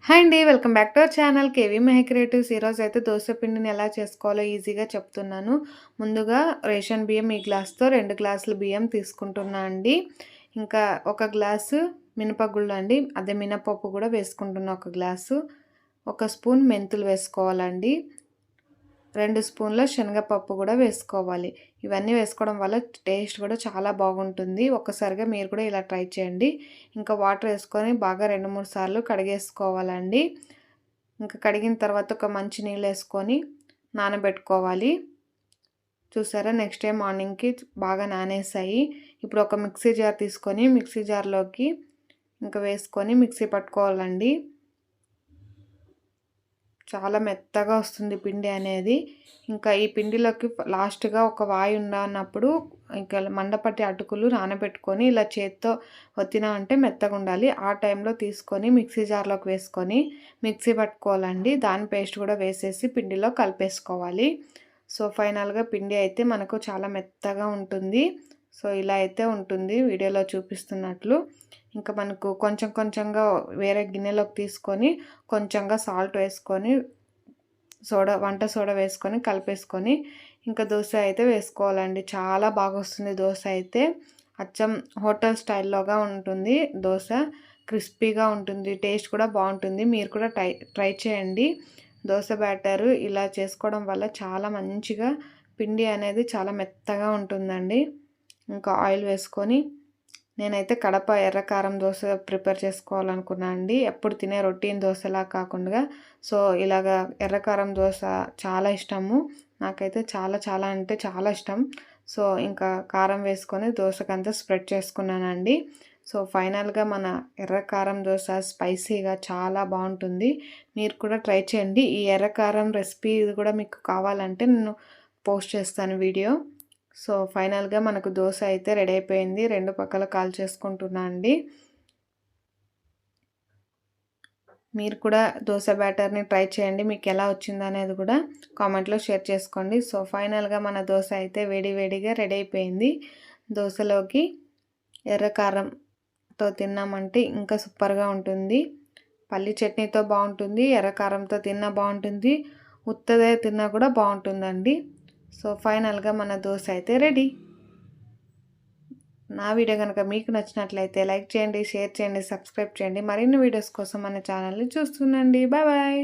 Hi అండి. Welcome back to our channel KV Mehak creatives. ఈరోజైతే దోస పిండిని ఎలా చేసుకోవాలో ఈజీగా చెప్తున్నాను. ముందుగా రేషన్ బియ్యం ఈ గ్లాస్‌తో 2 గ్లాసులు బియ్యం తీసుకుంటున్నా అండి. ఇంకా ఒక గ్లాసు మినపగుళ్ళు అండి. అదే మినపప్పు కూడా వేసుకుంటున్నా ఒక గ్లాసు. ఒక స్పూన్ మెంతులు వేసుకోవాలండి. 2 స్పూన్ల శనగపప్పు కూడా వేసుకోవాలి. ఇవన్నీ వేసుకోవడం వల్ల టేస్ట్ కూడా చాలా బాగుంటుంది. ఒక్కసారిగా మీరు కూడా ఇలా ట్రై చేయండి. ఇంకా వాటర్ వేసుకొని బాగా 2, 3 సార్లు కడిగేసుకోవాలండి. ఇంకా కడిగిన తర్వాత ఒక మంచి నీళ్ళు వేసుకొని నానబెట్టుకోవాలి. చూసారా, నెక్స్ట్ డే మార్నింగ్‌కి బాగా నానేసాయి. ఇప్పుడు ఒక మిక్సీ జార్ తీసుకొని మిక్సీ జార్‌లోకి ఇంకా వేసుకొని మిక్సీ పట్టుకోవాలండి. చాలా మెత్తగా వస్తుంది పిండి అనేది. ఇంకా ఈ పిండిలోకి లాస్ట్‌గా ఒక వాయి ఉండన్నప్పుడు ఇంకా మందపాటి అటుకులు నానబెట్టుకొని ఇలా చేత్తో ఒత్తినామంటే మెత్తగుండాలి. ఆ టైంలో తీసుకొని మిక్సీ జార్‌లోకి వేసుకొని మిక్సీ పట్టుకోవాలండి. దాని పేస్ట్ కూడా వేసేసి పిండిలో కలిపేసుకోవాలి. సో, ఫైనల్‌గా పిండి అయితే మనకు చాలా మెత్తగా ఉంటుంది. సో, ఇలా అయితే ఉంటుంది వీడియోలో చూపిస్తున్నట్లు. ఇంకా మనకు కొంచెం కొంచెంగా వేరే గిన్నెలోకి తీసుకొని కొంచెంగా సాల్ట్ వేసుకొని వంట సోడా వేసుకొని కలిపేసుకొని ఇంకా దోస అయితే వేసుకోవాలండి. చాలా బాగా వస్తుంది దోస అయితే. అచ్చం హోటల్ స్టైల్‌లోగా ఉంటుంది దోస. క్రిస్పీగా ఉంటుంది. టేస్ట్ కూడా బాగుంటుంది. మీరు కూడా ట్రై చేయండి. దోస బ్యాటరు ఇలా చేసుకోవడం వల్ల చాలా మంచిగా పిండి అనేది చాలా మెత్తగా ఉంటుందండి. ఇంకా ఆయిల్ వేసుకొని నేనైతే కడప ఎర్ర కారం దోస ప్రిపేర్ చేసుకోవాలనుకున్నా అండి. ఎప్పుడు తినే రొటీన్ దోసలా కాకుండా సో, ఇలాగా ఎర్ర కారం దోస చాలా ఇష్టము. నాకైతే చాలా చాలా అంటే చాలా ఇష్టం. సో, ఇంకా కారం వేసుకొని దోసకంతా స్ప్రెడ్ చేసుకున్నానండి. సో, ఫైనల్‌గా మన ఎర్ర కారం దోస స్పైసీగా చాలా బాగుంటుంది. మీరు కూడా ట్రై చేయండి. ఈ ఎర్ర కారం రెసిపీ ఇది కూడా మీకు కావాలంటే నేను పోస్ట్ చేస్తాను వీడియో. సో, ఫైనల్‌గా మనకు దోస అయితే రెడీ అయిపోయింది. 2 పక్కల కాల్చేసుకుంటున్నా అండి. మీరు కూడా దోస బ్యాటర్‌ని ట్రై చేయండి. మీకెలా వచ్చిందనేది కూడా కామెంట్‌లో షేర్ చేసుకోండి. సో, ఫైనల్‌గా మన దోస అయితే వేడి వేడిగా రెడీ అయిపోయింది. దోసలోకి ఎర్ర కారంతో తిన్నామంటే ఇంకా సూపర్‌గా ఉంటుంది. పల్లి చట్నీతో బాగుంటుంది. ఎర్ర కారంతో తిన్నా బాగుంటుంది. ఉత్తదే తిన్నా కూడా బాగుంటుందండి. సో, ఫైనల్‌గా మన దోస అయితే రెడీ. నా వీడియో కనుక మీకు నచ్చినట్లయితే లైక్ చేయండి, షేర్ చేయండి, సబ్స్క్రైబ్ చేయండి. మరిన్ని వీడియోస్ కోసం మన ఛానల్ని చూస్తుండండి. Bye bye.